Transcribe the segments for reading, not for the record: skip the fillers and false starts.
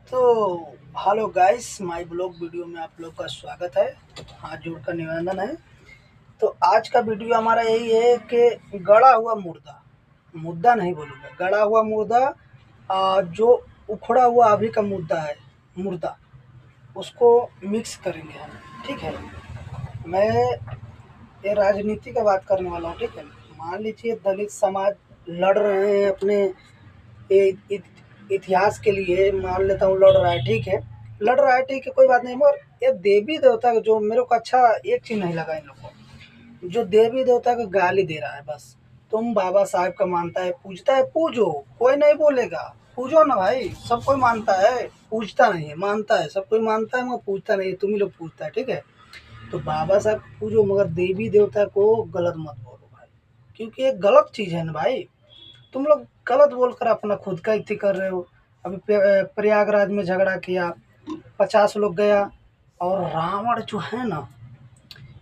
तो hello guys, my blog video में आप लोग का स्वागत है। हाथ जोड़कर निवेदन है। तो आज का वीडियो हमारा यही है कि गड़ा हुआ मुर्दा, मुद्दा नहीं बोलूँगा, गड़ा हुआ मुर्दा, जो उखड़ा हुआ अभी का मुद्दा है, मुर्दा, उसको मिक्स करेंगे हम। ठीक है, मैं ये राजनीति का बात करने वाला हूँ। ठीक है, मान लीजिए दलित समाज लड़ रहे हैं अपने ये इतिहास के लिए, मान लेता हूँ लड़ रहा है। ठीक है, लड़ रहा है, ठीक है, कोई बात नहीं। मगर ये देवी देवता का जो मेरे को अच्छा एक चीज़ नहीं लगा इन लोगों को, जो देवी देवता को गाली दे रहा है। बस तुम बाबा साहब का मानता है, पूजता है, पूजो, कोई नहीं बोलेगा, पूजो ना भाई। सब कोई मानता है, पूजता नहीं है, मानता है, सब कोई मानता है मगर पूजता नहीं है। तुम ही लोग पूजता है। ठीक है, तो बाबा साहब पूजो मगर देवी देवता को गलत मत बोलो भाई, क्योंकि ये गलत चीज़ है ना भाई। तुम लोग गलत बोलकर अपना खुद का इति कर रहे हो। अभी प्रयागराज में झगड़ा किया, 50 लोग गया। और रावण जो है ना,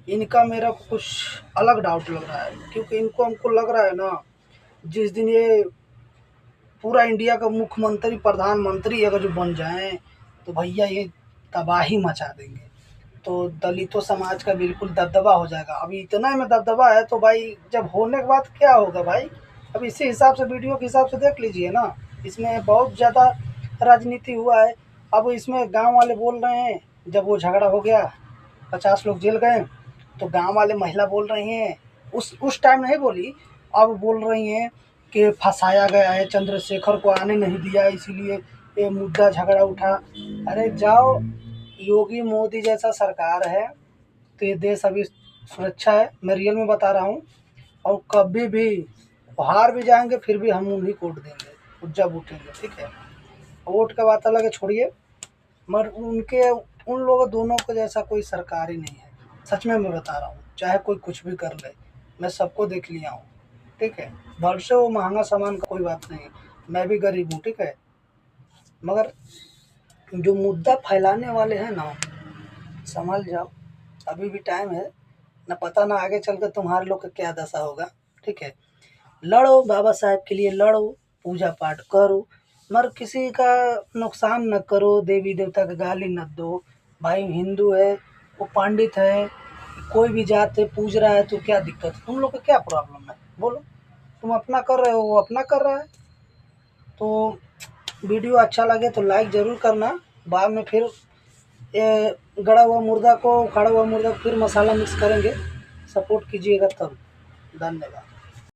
इनका मेरा को कुछ अलग डाउट लग रहा है, क्योंकि इनको हमको लग रहा है ना, जिस दिन ये पूरा इंडिया का मुख्यमंत्री प्रधानमंत्री अगर जो बन जाए तो भैया ये तबाही मचा देंगे। तो दलितों समाज का बिल्कुल दबदबा हो जाएगा। अभी इतना में दबदबा है तो भाई जब होने के बाद क्या होगा भाई। अब इसी हिसाब से, वीडियो के हिसाब से देख लीजिए ना, इसमें बहुत ज़्यादा राजनीति हुआ है। अब इसमें गांव वाले बोल रहे हैं, जब वो झगड़ा हो गया, 50 लोग जेल गए, तो गांव वाले महिला बोल रही हैं, उस टाइम नहीं बोली, अब बोल रही हैं कि फंसाया गया है, चंद्रशेखर को आने नहीं दिया, इसीलिए ये मुद्दा झगड़ा उठा। अरे जाओ, योगी मोदी जैसा सरकार है तो ये देश अभी सुरक्षा है, मैं रियल में बता रहा हूँ। और कभी भी हार भी जाएंगे फिर भी हम उन्हीं को वोट देंगे जब उठेंगे। ठीक है, वोट का बात अलग है, छोड़िए। मगर उनके उन लोगों दोनों को जैसा कोई सरकार ही नहीं है। सच में मैं बता रहा हूँ, चाहे कोई कुछ भी कर ले, मैं सबको देख लिया हूँ। ठीक है, भले से वो महंगा सामान का कोई बात नहीं, मैं भी गरीब हूँ। ठीक है, मगर जो मुद्दा फैलाने वाले हैं ना, संभल जाओ, अभी भी टाइम है। ना पता ना आगे चल कर तुम्हारे लोग का क्या दशा होगा। ठीक है, लड़ो, बाबा साहब के लिए लड़ो, पूजा पाठ करो, मगर किसी का नुकसान न करो, देवी देवता का गाली न दो। भाई हिंदू है, वो पंडित है, कोई भी जात है, पूज रहा है, तो क्या दिक्कत है? तुम लोग का क्या प्रॉब्लम है बोलो? तुम अपना कर रहे हो, वो अपना कर रहा है। तो वीडियो अच्छा लगे तो लाइक ज़रूर करना। बाद में फिर ये गड़ा हुआ मुर्दा को, उखाड़ा हुआ मुर्दा को फिर मसाला मिक्स करेंगे, सपोर्ट कीजिएगा तब। धन्यवाद।